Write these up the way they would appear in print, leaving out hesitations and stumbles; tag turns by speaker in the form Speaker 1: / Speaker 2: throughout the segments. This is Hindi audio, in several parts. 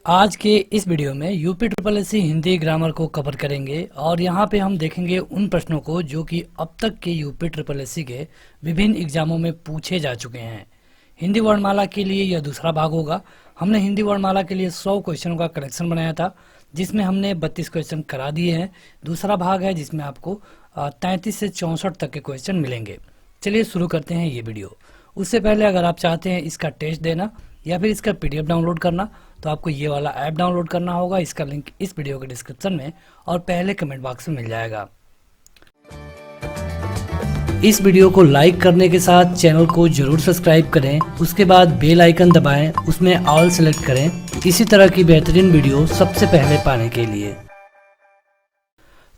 Speaker 1: आज के इस वीडियो में UP triple SC Hindi grammar को कवर करेंगे और यहाँ पे हम देखेंगे उन प्रश्नों को जो कि अब तक के यूपी ट्रिपल एससी के विभिन्न एग्जामों में पूछे जा चुके हैं। हिंदी वर्णमाला के लिए यह दूसरा भाग होगा। हमने हिंदी वर्णमाला के लिए 100 क्वेश्चनों का कलेक्शन बनाया था, जिसमें हमने 32 क्वेश्चन करा दिए हैं। दूसरा भाग है जिसमें आपको 33 से 64 तक के क्वेश्चन मिलेंगे। चलिए शुरू करते हैं ये वीडियो। उससे पहले अगर आप चाहते हैं इसका टेस्ट देना या फिर इसका पीडीएफ डाउनलोड करना, तो आपको ये वाला ऐप डाउनलोड करना होगा। इसका लिंक इस वीडियो के डिस्क्रिप्शन में और पहले कमेंट बॉक्स में मिल जाएगा। इस वीडियो को लाइक करने के साथ चैनल को जरूर सब्सक्राइब करें। उसके बाद बेल आइकन दबाएं, उसमें ऑल सेलेक्ट करें इसी तरह की बेहतरीन वीडियो सबसे पहले पाने के लिए।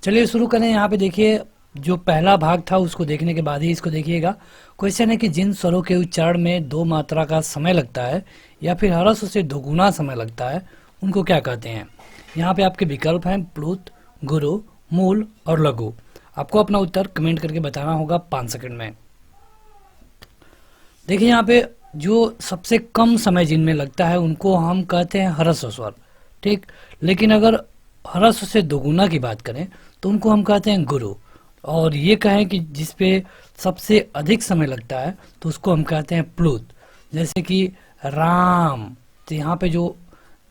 Speaker 1: चलिए शुरू करें। यहाँ पे देखिए, जो पहला भाग था उसको देखने के बाद ही इसको देखिएगा। क्वेश्चन है कि जिन स्वरों के उच्चारण में 2 मात्रा का समय लगता है या फिर ह्रस्व से दोगुना समय लगता है, उनको क्या कहते हैं। यहाँ पे आपके विकल्प हैं प्लुत, गुरु, मूल और लघु। आपको अपना उत्तर कमेंट करके बताना होगा 5 सेकंड में। देखिए, यहाँ पे जो सबसे कम समय जिनमें लगता है उनको हम कहते हैं ह्रस्व स्वर, ठीक। लेकिन अगर ह्रस्व से दोगुना की बात करें तो उनको हम कहते हैं गुरु। और ये कहें कि जिसपे सबसे अधिक समय लगता है तो उसको हम कहते हैं प्लुत। जैसे कि राम, तो यहाँ पे जो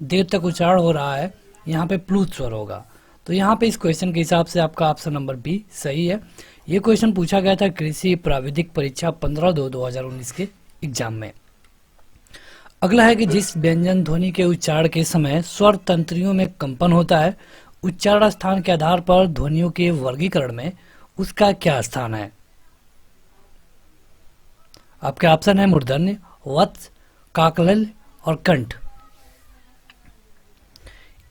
Speaker 1: देर तक उच्चारण हो रहा है यहाँ पे प्लुत स्वर होगा। तो यहाँ पे इस क्वेश्चन के हिसाब से आपका ऑप्शन नंबर बी सही है। ये क्वेश्चन पूछा गया था कृषि प्राविधिक परीक्षा 15/2/2019 के एग्जाम में। अगला है कि जिस व्यंजन ध्वनि के उच्चारण के समय स्वर तंत्रियों में कंपन होता है, उच्चारण स्थान के आधार पर ध्वनियों के वर्गीकरण में उसका क्या स्थान है। आपके ऑप्शन है मूर्धन्य, वत्स, काकल्य और कंठ।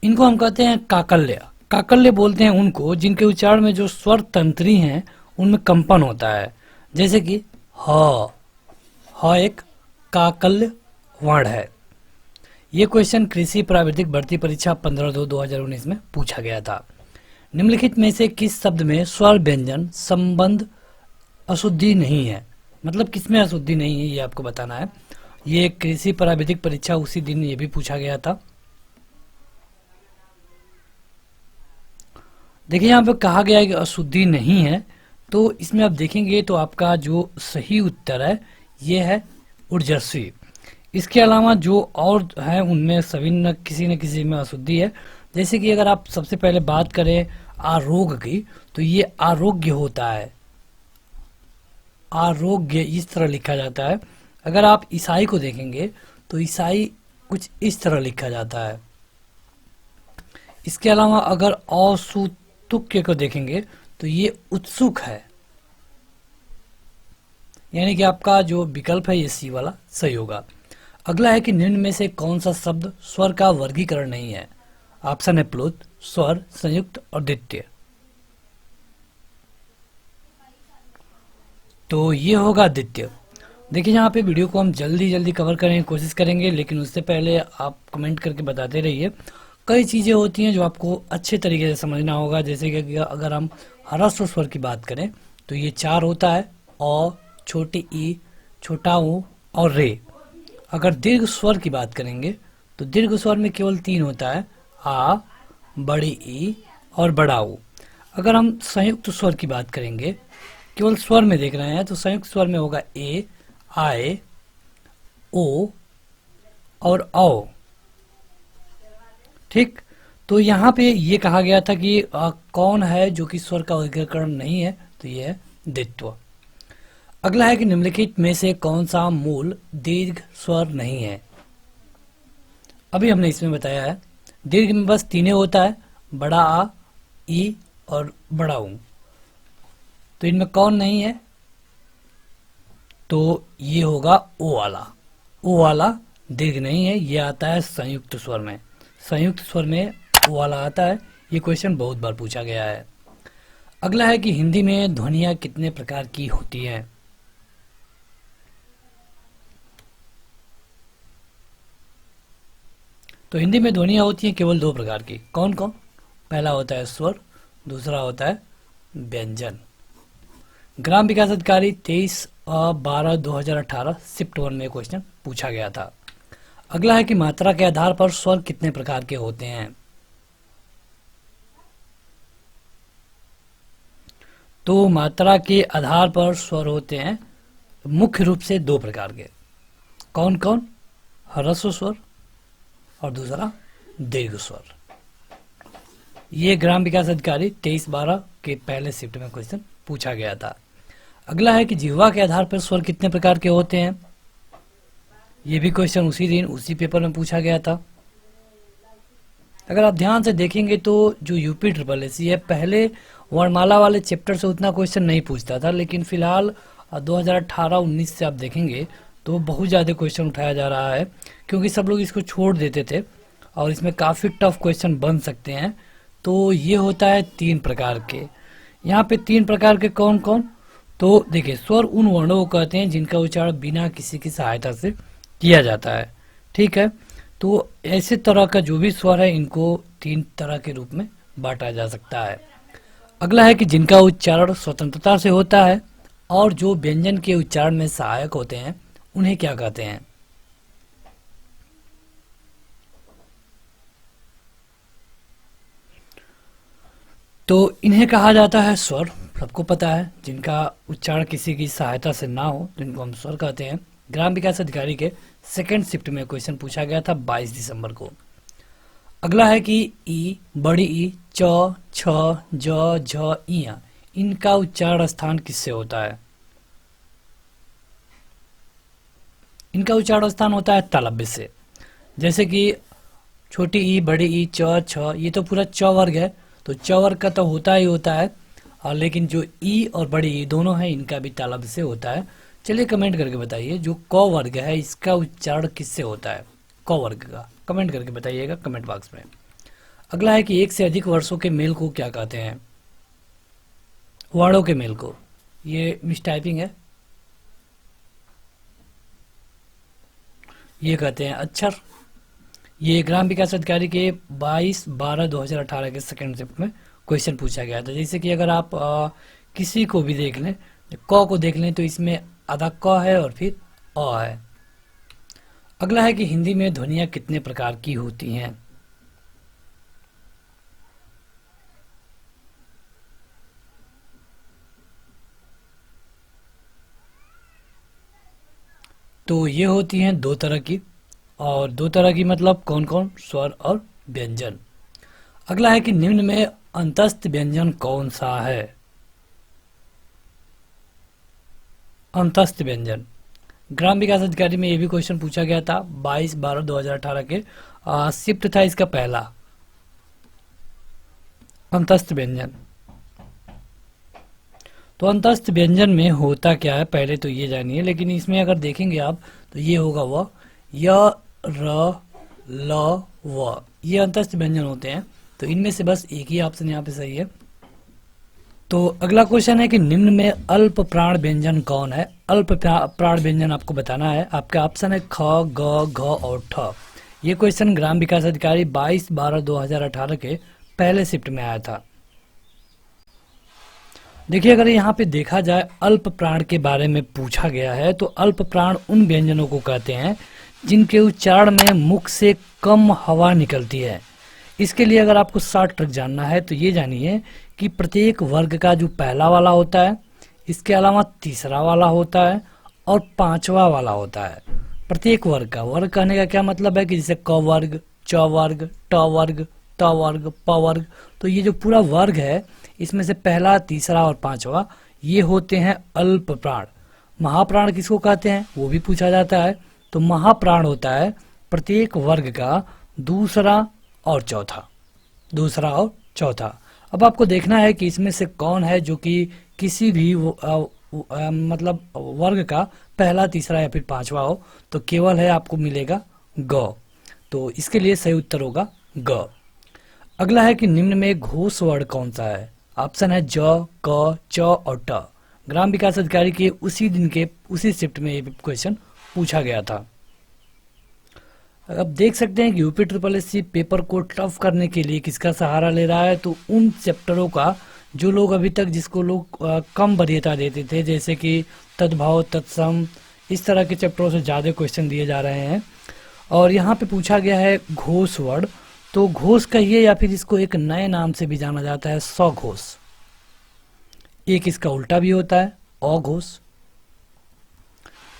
Speaker 1: इनको हम कहते हैं काकल्य। काकल्य बोलते हैं उनको जिनके उच्चारण में जो स्वर तंत्री हैं उनमें कंपन होता है। जैसे कि ह एक काकल्य वर्ण है। ये क्वेश्चन कृषि प्राविधिक भर्ती परीक्षा 15/2/2019 में पूछा गया था। निम्नलिखित में से किस शब्द में स्वर व्यंजन संबंध अशुद्धि नहीं है, मतलब किसमें अशुद्धि नहीं है ये आपको बताना है। ये कृषि प्राविधिक परीक्षा उसी दिन ये भी पूछा गया था। देखिए, यहाँ पे कहा गया है कि अशुद्धि नहीं है, तो इसमें आप देखेंगे तो आपका जो सही उत्तर है ये है ऊर्जस्वी। इसके अलावा जो और है उनमें सभी न किसी में अशुद्धि है। जैसे कि अगर आप सबसे पहले बात करें आरोग्य की, तो ये आरोग्य होता है, आरोग्य इस तरह लिखा जाता है। अगर आप ईसाई को देखेंगे तो ईसाई कुछ इस तरह लिखा जाता है। इसके अलावा अगर औसुतुक्य को देखेंगे तो ये उत्सुक है, यानी कि आपका जो विकल्प है ये सी वाला सही होगा। अगला है कि निम्न में से कौन सा शब्द स्वर का वर्गीकरण नहीं है। ऑप्शन है प्लुत, स्वर, संयुक्त और द्वितीय। तो ये होगा द्वितीय। देखिए, यहाँ पे वीडियो को हम जल्दी कवर करने की कोशिश करेंगे, लेकिन उससे पहले आप कमेंट करके बताते रहिए। कई चीज़ें होती हैं जो आपको अच्छे तरीके से समझना होगा। जैसे कि अगर हम ह्रस्व स्वर की बात करें तो ये 4 होता है, अ, छोटी ई, छोटा ऊ और रे। अगर दीर्घ स्वर की बात करेंगे तो दीर्घ स्वर में केवल 3 होता है, आ, बड़ी ई और बड़ा ऊ। अगर हम संयुक्त स्वर की बात करेंगे, केवल स्वर में देख रहे हैं, तो संयुक्त स्वर में होगा ए, आए, ओ और औ, ठीक। तो यहाँ पे ये कहा गया था कि कौन है जो कि स्वर का वर्गीकरण नहीं है, तो ये है द्वित्व। अगला है कि निम्नलिखित में से कौन सा मूल दीर्घ स्वर नहीं है। अभी हमने इसमें बताया है दीर्घ में बस 3 होता है, बड़ा आ, ई और बड़ा ऊ। तो इनमें कौन नहीं है, तो ये होगा ओ वाला। ओ वाला दीर्घ नहीं है, ये आता है संयुक्त स्वर में। संयुक्त स्वर में ओ वाला आता है। ये क्वेश्चन बहुत बार पूछा गया है। अगला है कि हिंदी में ध्वनियां कितने प्रकार की होती हैं। तो हिंदी में ध्वनियां होती हैं केवल 2 प्रकार की। कौन कौन? पहला होता है स्वर, दूसरा होता है व्यंजन। ग्राम विकास अधिकारी 23/12/2018 शिफ्ट 1 में क्वेश्चन पूछा गया था। अगला है कि मात्रा के आधार पर स्वर कितने प्रकार के होते हैं। तो मात्रा के आधार पर स्वर होते हैं मुख्य रूप से दो प्रकार के। कौन कौन? ह्रस्व स्वर और दूसरा दीर्घ स्वर। ये ग्राम विकास अधिकारी 23/12 के पहले शिफ्ट में क्वेश्चन पूछा गया था। अगला है कि जिह्वा के आधार पर स्वर कितने प्रकार के होते हैं। ये भी क्वेश्चन उसी दिन उसी पेपर में पूछा गया था। अगर आप ध्यान से देखेंगे तो जो यूपी SSS है पहले वर्णमाला वाले चैप्टर से उतना क्वेश्चन नहीं पूछता था, लेकिन फिलहाल 2018-19 से आप देखेंगे तो बहुत ज़्यादा क्वेश्चन उठाया जा रहा है, क्योंकि सब लोग इसको छोड़ देते थे और इसमें काफ़ी टफ क्वेश्चन बन सकते हैं। तो ये होता है 3 प्रकार के। यहाँ पे 3 प्रकार के कौन कौन? तो देखिए, स्वर उन वर्णों को कहते हैं जिनका उच्चारण बिना किसी की सहायता से किया जाता है। ठीक है, तो ऐसे तरह का जो भी स्वर है इनको 3 तरह के रूप में बांटा जा सकता है। अगला है कि जिनका उच्चारण स्वतंत्रता से होता है और जो व्यंजन के उच्चारण में सहायक होते हैं उन्हें क्या कहते हैं। तो इन्हें कहा जाता है स्वर, सबको पता है, जिनका उच्चारण किसी की सहायता से ना हो जिनको हम स्वर कहते हैं। ग्राम विकास अधिकारी के सेकंड शिफ्ट में क्वेश्चन पूछा गया था 22 दिसंबर को। अगला है कि ई, बड़ी ई, च, छ, ज, झ, इया, इनका उच्चारण स्थान किससे होता है। इनका उच्चारण स्थान होता है तालव्य से। जैसे कि छोटी ई, बड़ी ई, च, छ, ये तो पूरा च वर्ग है, तो च वर्ग का तो होता ही होता है, और लेकिन जो ई और बड़ी ई दोनों है इनका भी तालव्य से होता है। चलिए कमेंट करके बताइए जो क वर्ग है इसका उच्चारण किससे होता है, क वर्ग का, कमेंट करके बताइएगा कमेंट बॉक्स में। अगला है कि एक से अधिक वर्षों के मेल को क्या कहते हैं। वर्णों के मेल को, ये मिस टाइपिंग है, ये कहते हैं अक्षर। ये ग्राम विकास अधिकारी के 22/12/2018 के सेकंड शिफ्ट में क्वेश्चन पूछा गया था। जैसे कि अगर आप किसी को भी देख लें, क को देख लें तो इसमें आधा क है और फिर अ है। अगला है कि हिंदी में ध्वनियाँ कितने प्रकार की होती हैं। तो ये होती हैं 2 तरह की, और 2 तरह की मतलब कौन कौन? स्वर और व्यंजन। अगला है कि निम्न में अंतस्थ व्यंजन कौन सा है। अंतस्थ व्यंजन, ग्राम विकास अधिकारी में ये भी क्वेश्चन पूछा गया था 22/12/2018 के शिफ्ट था इसका पहला। अंतस्थ व्यंजन, तो अंतस्थ व्यंजन में होता क्या है पहले तो ये जानिए, लेकिन इसमें अगर देखेंगे आप तो ये होगा व, य, र, ल, व, ये अंतस्थ व्यंजन होते हैं। तो इनमें से बस एक ही ऑप्शन यहाँ पे सही है। तो अगला क्वेश्चन है कि निम्न में अल्प प्राण व्यंजन कौन है। अल्प प्राण व्यंजन आपको बताना है। आपका ऑप्शन है ख, ग, घ और ठ। ये क्वेश्चन ग्राम विकास अधिकारी 22/12/2018 के पहले शिफ्ट में आया था। देखिए, अगर यहाँ पे देखा जाए अल्प प्राण के बारे में पूछा गया है, तो अल्प प्राण उन व्यंजनों को कहते हैं जिनके उच्चारण में मुख से कम हवा निकलती है। इसके लिए अगर आपको शॉर्ट ट्रिक जानना है तो ये जानिए कि प्रत्येक वर्ग का जो पहला वाला होता है, इसके अलावा तीसरा वाला होता है और 5वां वाला होता है। प्रत्येक वर्ग का, वर्ग कहने का क्या मतलब है कि जैसे क वर्ग, च वर्ग, ट वर्ग, त वर्ग, प वर्ग, तो ये जो पूरा वर्ग है इसमें से पहला, तीसरा और 5वां ये होते हैं अल्प प्राण। महाप्राण किसको कहते हैं वो भी पूछा जाता है। तो महाप्राण होता है प्रत्येक वर्ग का दूसरा और चौथा, दूसरा और चौथा। अब आपको देखना है कि इसमें से कौन है जो कि किसी भी मतलब वर्ग का पहला, तीसरा या फिर 5वां हो, तो केवल है आपको मिलेगा ग। तो इसके लिए सही उत्तर होगा ग। अगला है कि निम्न में घोष वर्ण कौन सा है। ऑप्शन है ज, क, च और ट। ग्राम विकास अधिकारी के उसी दिन के उसी शिफ्ट में ये क्वेश्चन पूछा गया था। अब देख सकते हैं कि यूपी SSS पेपर को टफ करने के लिए किसका सहारा ले रहा है। तो उन चैप्टरों का जो लोग अभी तक, जिसको लोग कम वरीयता देते थे, जैसे कि तद्भव, तत्सम, इस तरह के चैप्टरों से ज़्यादा क्वेश्चन दिए जा रहे हैं। और यहाँ पे पूछा गया है घोष वर्ड, तो घोष कहिए या फिर इसको एक नए नाम से भी जाना जाता है सघोष। एक इसका उल्टा भी होता है अघोष।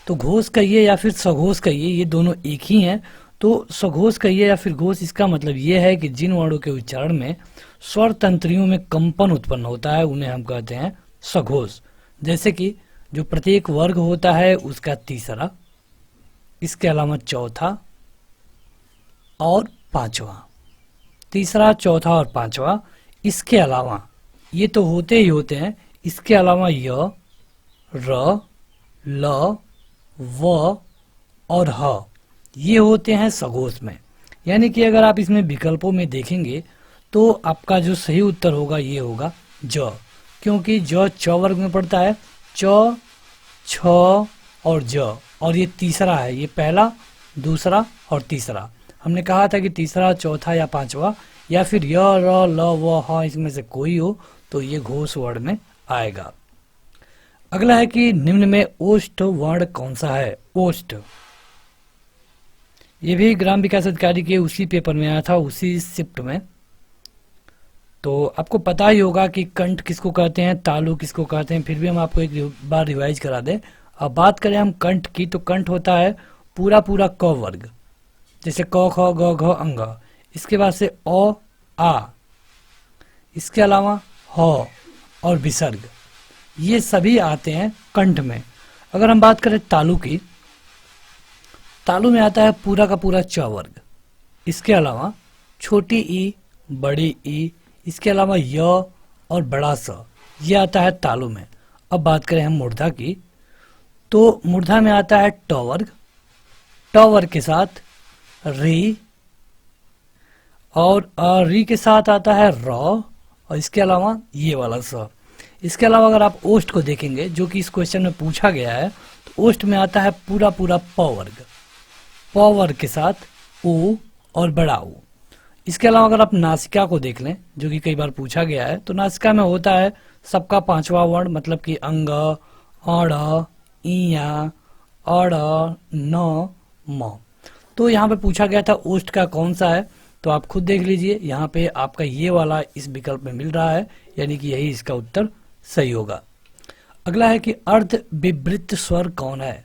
Speaker 1: तो घोष कहिए या फिर सघोष कहिए, ये दोनों एक ही हैं। तो सघोष कहिए या फिर घोष, इसका मतलब ये है कि जिन वर्णों के उच्चारण में स्वर तंत्रियों में कंपन उत्पन्न होता है उन्हें हम कहते हैं सघोष। जैसे कि जो प्रत्येक वर्ग होता है उसका तीसरा, इसके अलावा चौथा और पांचवा, तीसरा चौथा और पांचवा, इसके अलावा ये तो होते ही होते हैं, इसके अलावा य, र, ल, व और ह, ये होते हैं सघोष में। यानी कि अगर आप इसमें विकल्पों में देखेंगे तो आपका जो सही उत्तर होगा ये होगा ज, क्योंकि ज च वर्ग में पड़ता है, च, छ और ज, और ये तीसरा है, ये पहला, दूसरा और तीसरा। हमने कहा था कि तीसरा, चौथा या पांचवा या फिर य, र, ल, व, ह इसमें से कोई हो तो ये घोष वर्ण में आएगा। अगला है कि निम्न में ओष्ठ वर्ण कौन सा है। ओष्ठ, ये भी ग्राम विकास अधिकारी के उसी पेपर में आया था, उसी शिफ्ट में। तो आपको पता ही होगा कि कंठ किसको कहते हैं, तालु किसको कहते हैं, फिर भी हम आपको एक बार रिवाइज करा दें। अब बात करें हम कंठ की, तो कंठ होता है पूरा पूरा क वर्ग, जैसे क, ख, ग, घ, अंग। इसके बाद से अ, आ, इसके अलावा ह और विसर्ग, ये सभी आते हैं कंठ में। अगर हम बात करें तालु की, तालु में आता है पूरा का पूरा च वर्ग, इसके अलावा छोटी ई, बड़ी ई, इसके अलावा य और बड़ा स, ये आता है तालु में। अब बात करें हम मूर्धा की, तो मूर्धा में आता है ट वर्ग, ट वर्ग के साथ री, और री के साथ आता है र, और इसके अलावा ये वाला स। इसके अलावा अगर आप ओष्ठ को देखेंगे, जो कि इस क्वेश्चन में पूछा गया है, तो ओष्ठ में आता है पूरा पूरा प वर्ग, प वर्ग के साथ ऊ और बड़ा ऊ। इसके अलावा अगर आप नासिका को देख लें, जो कि कई बार पूछा गया है, तो नासिका में होता है सबका पांचवा वर्ण, मतलब कि अंग, अड़, इया, अड़, न, म। तो यहाँ पे पूछा गया था ओष्ठ का कौन सा है, तो आप खुद देख लीजिए, यहाँ पे आपका ये वाला इस विकल्प में मिल रहा है, यानी कि यही इसका उत्तर सही होगा। अगला है कि अर्ध विवृत स्वर कौन है।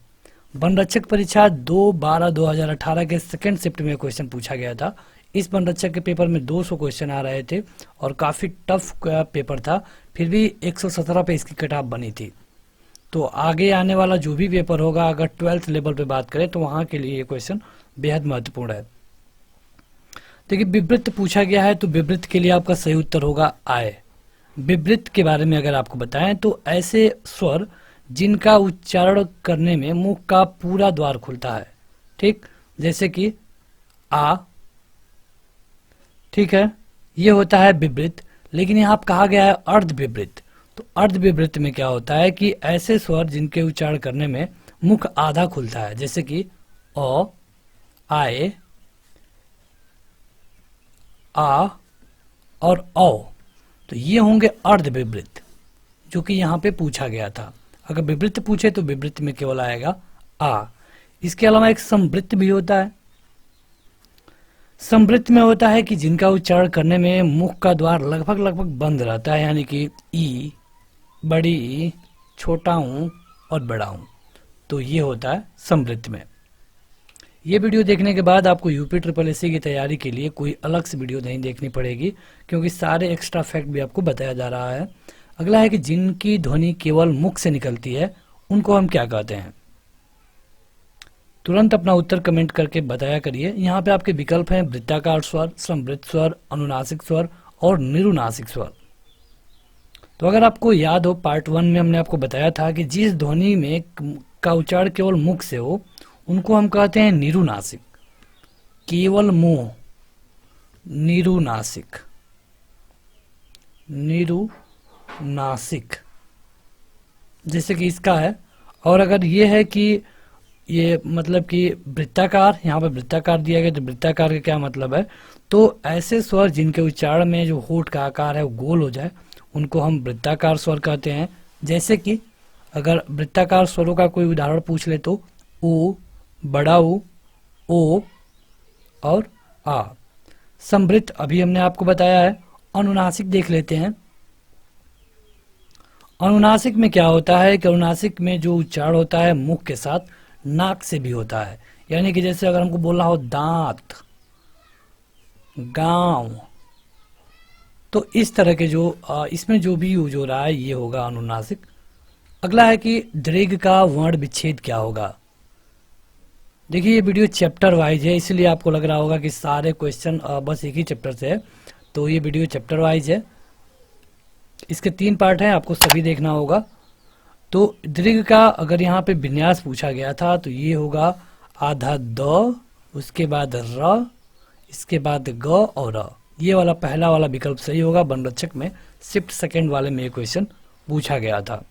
Speaker 1: वन रक्षक परीक्षा 2/12/2018 के सेकंड शिफ्ट में क्वेश्चन पूछा गया था। इस वन रक्षक के पेपर में 200 क्वेश्चन आ रहे थे और काफी टफ पेपर था, फिर भी 117 पे इसकी कट ऑफ बनी थी। तो आगे आने वाला जो भी पेपर होगा, अगर 12th लेवल पे बात करें, तो वहां के लिए ये क्वेश्चन बेहद महत्वपूर्ण है। देखिए, विवृत पूछा गया है, तो विवृत के लिए आपका सही उत्तर होगा आय। विवृत के बारे में अगर आपको बताएं, तो ऐसे स्वर जिनका उच्चारण करने में मुख का पूरा द्वार खुलता है, ठीक, जैसे कि आ, ठीक है, ये होता है विवृत। लेकिन यहाँ कहा गया है अर्ध विवृत, तो अर्ध विवृत में क्या होता है कि ऐसे स्वर जिनके उच्चारण करने में मुख आधा खुलता है, जैसे कि अ, आए, आ और औ, तो ये होंगे अर्ध विवृत, जो कि यहाँ पे पूछा गया था। अगर विवृत पूछे तो विवृत में केवल आएगा आ। इसके अलावा एक संवृत्त भी होता है। संवृत्त में होता है कि जिनका उच्चारण करने में मुख का द्वार लगभग लगभग बंद रहता है, यानी कि ई, बड़ी ई, छोटा ऊ और बड़ा ऊ, तो ये होता है संवृत्त में। ये वीडियो देखने के बाद आपको यूपी ट्रिपल एससी की तैयारी के लिए कोई अलग से वीडियो नहीं देखनी पड़ेगी, क्योंकि सारे एक्स्ट्रा फैक्ट भी आपको बताया जा रहा है। अगला है कि जिनकी ध्वनि केवल मुख से निकलती है उनको हम क्या कहते हैं। तुरंत अपना उत्तर कमेंट करके बताया करिए। यहाँ पे आपके विकल्प हैं वृत्ताकार स्वर, संवृत्त स्वर, अनुनासिक स्वर और निरुनासिक स्वर। तो अगर आपको याद हो, पार्ट 1 में हमने आपको बताया था कि जिस ध्वनि में का उच्चारण केवल मुख से हो उनको हम कहते हैं निरुनासिक। केवल मुंह, निरुनासिक, निरुनासिक, जैसे कि इसका है। और अगर ये है कि ये मतलब कि वृत्ताकार, यहाँ पे वृत्ताकार दिया गया, तो वृत्ताकार का क्या मतलब है, तो ऐसे स्वर जिनके उच्चारण में जो होठ का आकार है वो गोल हो जाए उनको हम वृत्ताकार स्वर कहते हैं। जैसे कि अगर वृत्ताकार स्वरों का कोई उदाहरण पूछ ले तो ऊ, बड़ा ऊ, ओ, और आ। समृद्ध अभी हमने आपको बताया है। अनुनासिक देख लेते हैं। अनुनासिक में क्या होता है कि अनुनासिक में जो उच्चारण होता है मुख के साथ नाक से भी होता है। यानी कि जैसे अगर हमको बोलना हो दांत, गांव, तो इस तरह के जो इसमें जो भी यूज हो रहा है ये होगा अनुनासिक। अगला है कि दीर्घ का वर्ण विच्छेद क्या होगा। देखिए ये वीडियो चैप्टर वाइज है, इसलिए आपको लग रहा होगा कि सारे क्वेश्चन बस एक ही चैप्टर से है, तो ये वीडियो चैप्टर वाइज है। इसके 3 पार्ट हैं, आपको सभी देखना होगा। तो दीर्घ का अगर यहाँ पे विन्यास पूछा गया था तो ये होगा आधा द, उसके बाद र, इसके बाद ग और र। ये वाला पहला वाला विकल्प सही होगा। बनरक्षक में शिफ्ट सेकंड वाले में ये क्वेश्चन पूछा गया था।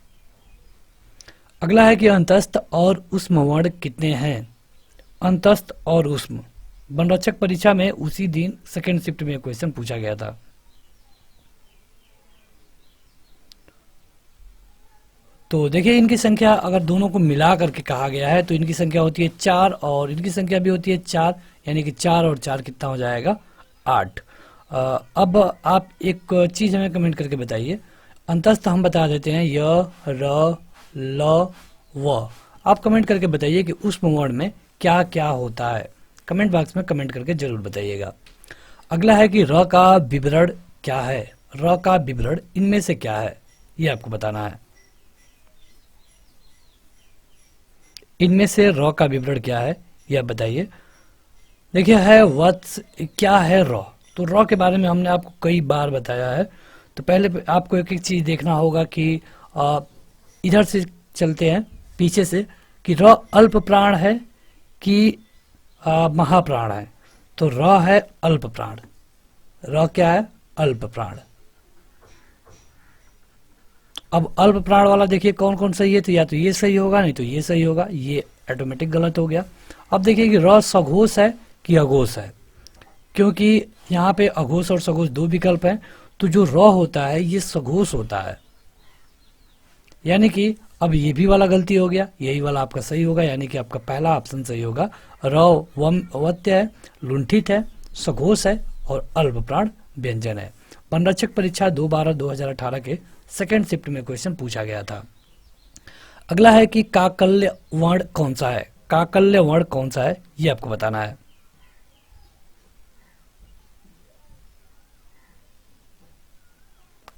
Speaker 1: अगला है कि अंतस्थ और उष्म वर्ण कितने हैं। अंतस्थ और उष्म बनरक्षक परीक्षा में उसी दिन सेकंड शिफ्ट में क्वेश्चन पूछा गया था। तो देखिए इनकी संख्या अगर दोनों को मिला करके कहा गया है तो इनकी संख्या होती है 4 और इनकी संख्या भी होती है 4, यानी कि 4 और 4 कितना हो जाएगा 8। अब आप एक चीज हमें कमेंट करके बताइए। अंतस्थ हम बता देते हैं य, र, ल, व। आप कमेंट करके बताइए कि उष्म वर्ण में क्या क्या होता है। कमेंट बॉक्स में कमेंट करके जरूर बताइएगा। अगला है कि र का विवरण क्या है। र का विवरण इनमें से क्या है ये आपको बताना है। इनमें से र का विवरण क्या है ये आप बताइए। देखिए है वत्स, क्या है र। तो र के बारे में हमने आपको कई बार बताया है। तो पहले आपको एक एक चीज देखना होगा कि इधर से चलते हैं पीछे से कि र अल्प प्राण है कि महाप्राण है। तो र है अल्प प्राण। र क्या है अल्प प्राण। अब अल्प प्राण वाला देखिए कौन कौन सही है, तो या तो ये सही होगा नहीं तो ये सही होगा, ये ऑटोमेटिक गलत हो गया। अब देखिए कि र सघोष है कि अघोष है, क्योंकि यहाँ पे अघोष और सघोष 2 विकल्प हैं। तो जो र होता है ये सघोष होता है, यानी कि अब ये भी वाला गलती हो गया, यही वाला आपका सही होगा, यानी कि आपका पहला ऑप्शन सही होगा। र वत्य है, लुंठित है, सघोष है और अल्प प्राण व्यंजन है। बनरक्षक परीक्षा 2/12/2018 के सेकंड शिफ्ट में क्वेश्चन पूछा गया था। अगला है कि काकल्य वर्ण कौन सा है। काकल्य वर्ण कौन सा है ये आपको बताना है।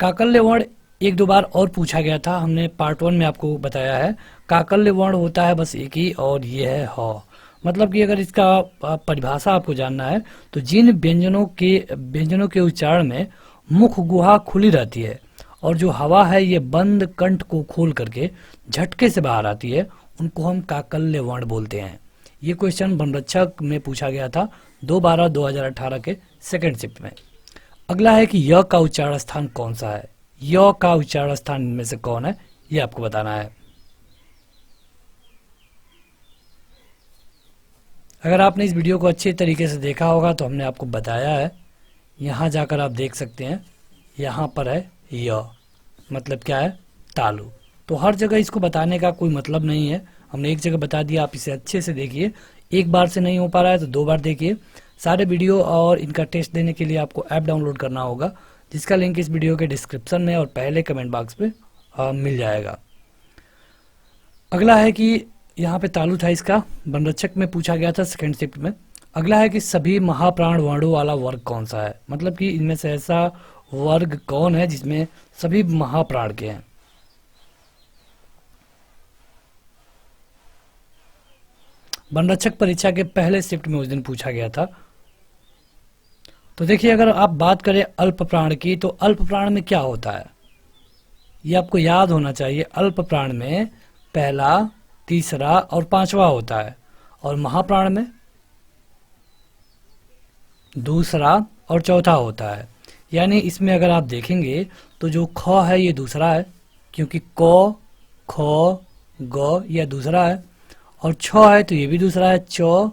Speaker 1: काकल्य वर्ण 1-2 बार और पूछा गया था, हमने पार्ट 1 में आपको बताया है। काकल्य वर्ण होता है बस एक ही, और ये है ह। मतलब कि अगर इसका परिभाषा आपको जानना है तो जिन व्यंजनों के उच्चारण में मुख गुहा खुली रहती है और जो हवा है ये बंद कंठ को खोल करके झटके से बाहर आती है, उनको हम काकल्य वर्ण बोलते हैं। ये क्वेश्चन बनरक्षक में पूछा गया था 2/12/2018 के सेकंड शिफ्ट में। अगला है कि य का उच्चारण स्थान कौन सा है। य का उच्चारण स्थान इनमें से कौन है ये आपको बताना है। अगर आपने इस वीडियो को अच्छे तरीके से देखा होगा तो हमने आपको बताया है, यहाँ जाकर आप देख सकते हैं, यहाँ पर है य, मतलब क्या है तालु। तो हर जगह इसको बताने का कोई मतलब नहीं है, हमने एक जगह बता दिया, आप इसे अच्छे से देखिए। एक बार से नहीं हो पा रहा है तो 2 बार देखिए। सारे वीडियो और इनका टेस्ट देने के लिए आपको ऐप डाउनलोड करना होगा, जिसका लिंक इस वीडियो के डिस्क्रिप्शन में और पहले कमेंट बॉक्स पे मिल जाएगा। अगला है कि यहाँ पे तालु था, इसका बनरक्षक में पूछा गया था सेकंड शिफ्ट में। अगला है कि सभी महाप्राण वर्णों वाला वर्ग कौन सा है। मतलब कि इनमें से ऐसा वर्ग कौन है जिसमें सभी महाप्राण के हैं। बनरक्षक परीक्षा के पहले शिफ्ट में उस दिन पूछा गया था। तो देखिए अगर आप बात करें अल्प प्राण की, तो अल्प प्राण में क्या होता है ये आपको याद होना चाहिए। अल्प प्राण में पहला, तीसरा और 5वां होता है, और महाप्राण में दूसरा और चौथा होता है। यानी इसमें अगर आप देखेंगे तो जो ख है ये दूसरा है, क्योंकि क, ख, ग यह दूसरा है, और छ है तो ये भी दूसरा है, च,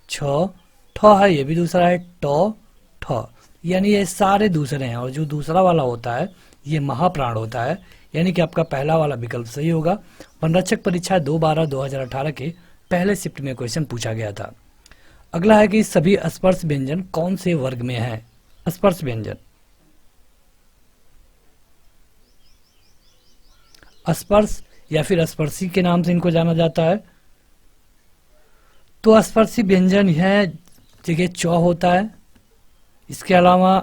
Speaker 1: छ, ठ है ये भी दूसरा है, ट, ठ, यानी ये सारे दूसरे हैं। और जो दूसरा वाला होता है ये महाप्राण होता है, यानी कि आपका पहला वाला विकल्प सही होगा। बनरक्षक परीक्षा 2/12/2018 के पहले शिफ्ट में क्वेश्चन पूछा गया था। अगला है कि सभी स्पर्श व्यंजन कौन से वर्ग में है। स्पर्श व्यंजन, स्पर्श या फिर स्पर्शी के नाम से इनको जाना जाता है। तो स्पर्शी व्यंजन यह जगह च होता है, इसके अलावा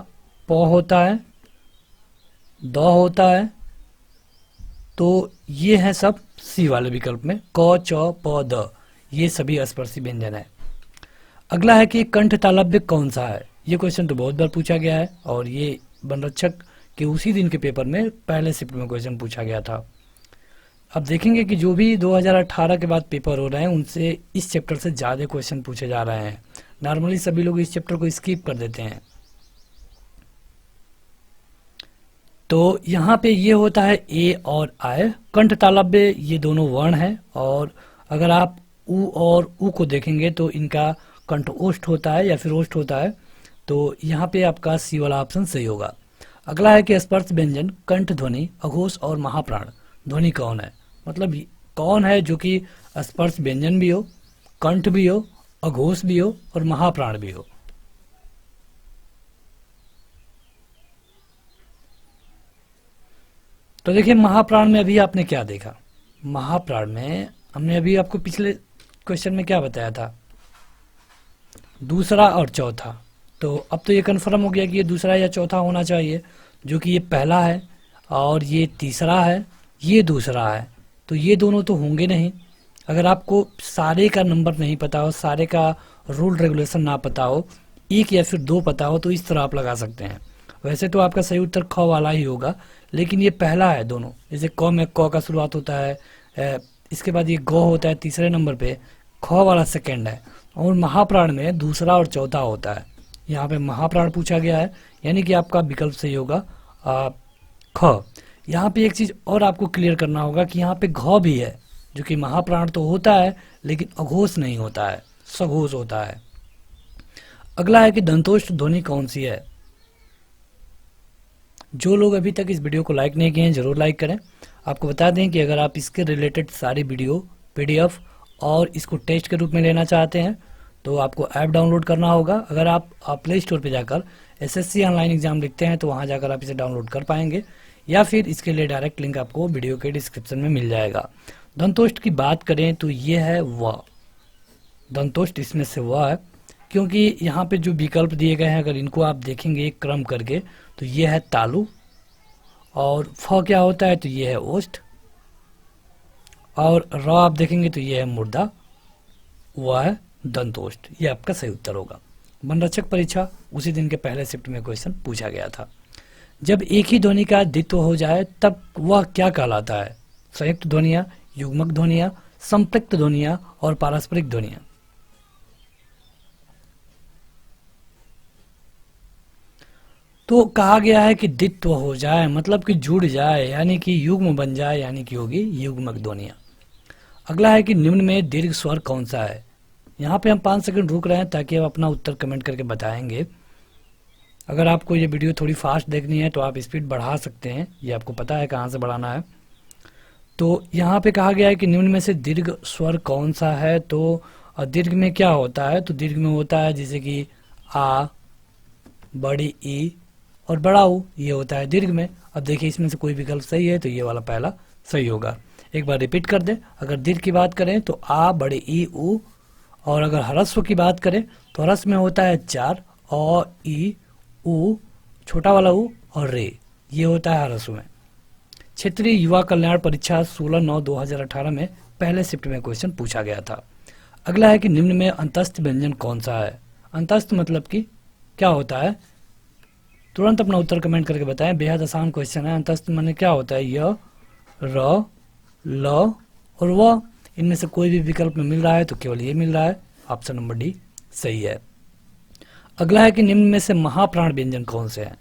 Speaker 1: प होता है, द होता है। तो ये है सब सी वाले विकल्प में, क च प द, ये सभी स्पर्शी व्यंजन है। अगला है कि कंठ तालव्य कौन सा है। ये क्वेश्चन तो बहुत बार पूछा गया है और ये वनरक्षक के उसी दिन के पेपर में पहले शिफ्ट में क्वेश्चन पूछा गया था। अब देखेंगे कि जो भी 2018 के बाद पेपर हो रहे हैं उनसे इस चैप्टर से ज़्यादा क्वेश्चन पूछे जा रहे हैं। नॉर्मली सभी लोग इस चैप्टर को स्किप कर देते हैं। तो यहाँ पे ये होता है ए और आय। कंठ तालव्य ये दोनों वर्ण हैं और अगर आप उ और उ को देखेंगे तो इनका कंठ ओष्ठ होता है या फिर ओष्ठ होता है। तो यहाँ पे आपका सी वाला ऑप्शन सही होगा। अगला है कि स्पर्श व्यंजन कंठ ध्वनि, अघोष और महाप्राण ध्वनि कौन है। मतलब कौन है जो कि स्पर्श व्यंजन भी हो, कंठ भी हो, अघोष भी हो और महाप्राण भी हो। तो देखिए महाप्राण में अभी आपने क्या देखा। महाप्राण में हमने अभी आपको पिछले क्वेश्चन में क्या बताया था, दूसरा और चौथा। तो अब तो ये कन्फर्म हो गया कि ये दूसरा या चौथा होना चाहिए, जो कि ये पहला है और ये तीसरा है, ये दूसरा है। तो ये दोनों तो होंगे नहीं। अगर आपको सारे का नंबर नहीं पता हो, सारे का रूल रेगुलेशन ना पता हो, एक या फिर दो पता हो, तो इस तरह आप लगा सकते हैं। वैसे तो आपका सही उत्तर ख वाला ही होगा, लेकिन ये पहला है दोनों। जैसे क में क का शुरुआत होता है, इसके बाद ये ग होता है तीसरे नंबर पे, ख वाला सेकेंड है और महाप्राण में दूसरा और चौथा होता है। यहाँ पे महाप्राण पूछा गया है, यानी कि आपका विकल्प सही होगा ख। यहाँ पे एक चीज और आपको क्लियर करना होगा कि यहाँ पे घ भी है, जो कि महाप्राण तो होता है लेकिन अघोष नहीं होता है, सघोष होता है। अगला है कि दंतोष्ठ ध्वनि कौन सी है। जो लोग अभी तक इस वीडियो को लाइक नहीं किए हैं जरूर लाइक करें। आपको बता दें कि अगर आप इसके रिलेटेड सारी वीडियो पीडीएफ और इसको टेस्ट के रूप में लेना चाहते हैं तो आपको ऐप डाउनलोड करना होगा। अगर आप प्ले स्टोर पर जाकर एसएससी ऑनलाइन एग्जाम लिखते हैं तो वहां जाकर आप इसे डाउनलोड कर पाएंगे, या फिर इसके लिए डायरेक्ट लिंक आपको वीडियो के डिस्क्रिप्शन में मिल जाएगा। दंतोष्ठ की बात करें तो ये है व, दंतोष्ठ इसमें से व है, क्योंकि यहाँ पे जो विकल्प दिए गए हैं अगर इनको आप देखेंगे एक क्रम करके तो ये है तालु, और फ क्या होता है तो ये है ओष्ठ, और र आप देखेंगे तो ये है मुर्दा, वह है दंतोष्ठ। ये आपका सही उत्तर होगा। वनरक्षक परीक्षा उसी दिन के पहले शिफ्ट में क्वेश्चन पूछा गया था। जब एक ही ध्वनि का द्वित्व हो जाए तब वह क्या कहलाता है। संयुक्त ध्वनियां, युग्मक ध्वनियां, संपृक्त ध्वनियां और पारस्परिक ध्वनियां। तो कहा गया है कि द्वित्व हो जाए मतलब कि जुड़ जाए, यानी कि युग्म बन जाए, यानी कि होगी युग्मक ध्वनियां। अगला है कि निम्न में दीर्घ स्वर कौन सा है। यहाँ पे हम 5 सेकंड रुक रहे हैं ताकि आप अपना उत्तर कमेंट करके बताएंगे। अगर आपको ये वीडियो थोड़ी फास्ट देखनी है तो आप स्पीड बढ़ा सकते हैं, ये आपको पता है कहाँ से बढ़ाना है। तो यहाँ पे कहा गया है कि निम्न में से दीर्घ स्वर कौन सा है। तो दीर्घ में क्या होता है, तो दीर्घ में होता है जैसे कि आ, बड़ी ई और बड़ा ऊ, ये होता है दीर्घ में। अब देखिए इसमें से कोई विकल्प सही है तो ये वाला पहला सही होगा। एक बार रिपीट कर दें, अगर दीर्घ की बात करें तो आ, बड़े ई, ऊ, और अगर ह्रस्व की बात करें तो ह्रस्व में होता है 4, औ, ई, ऊ, छोटा वाला ऊ और रे, ये होता है ह्रस्व में। क्षेत्रीय युवा कल्याण परीक्षा 16/9/2018 में पहले शिफ्ट में क्वेश्चन पूछा गया था। अगला है कि निम्न में अंतस्थ व्यंजन कौन सा है। अंतस्थ मतलब कि क्या होता है, तुरंत अपना उत्तर कमेंट करके बताएं, बेहद आसान क्वेश्चन है। अंतस्थ माने क्या होता है, य, र, ल और व, इनमें से कोई भी विकल्प में मिल रहा है तो केवल ये मिल रहा है, ऑप्शन नंबर डी सही है। अगला है कि निम्न में से महाप्राण व्यंजन कौन से हैं।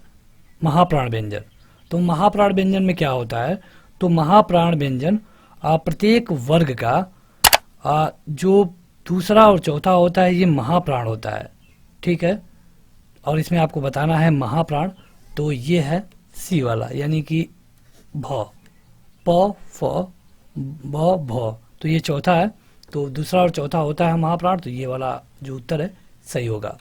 Speaker 1: महाप्राण व्यंजन, तो महाप्राण व्यंजन में क्या होता है, तो महाप्राण व्यंजन प्रत्येक वर्ग का जो दूसरा और चौथा होता है ये महाप्राण होता है, ठीक है। और इसमें आपको बताना है महाप्राण, तो ये है सी वाला, यानी कि भ, प, फ, ब, भ, तो ये चौथा है। तो दूसरा और चौथा होता है महाप्राण, तो ये वाला जो उत्तर है सही होगा।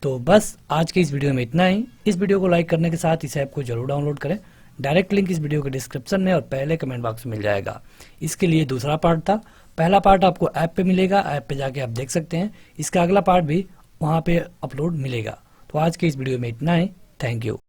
Speaker 1: तो बस आज के इस वीडियो में इतना ही। इस वीडियो को लाइक करने के साथ इस ऐप को जरूर डाउनलोड करें। डायरेक्ट लिंक इस वीडियो के डिस्क्रिप्शन में और पहले कमेंट बॉक्स में मिल जाएगा। इसके लिए दूसरा पार्ट था, पहला पार्ट आपको ऐप पे मिलेगा, ऐप पे जाके आप देख सकते हैं। इसका अगला पार्ट भी वहाँ पे अपलोड मिलेगा। तो आज के इस वीडियो में इतना ही। Thank you.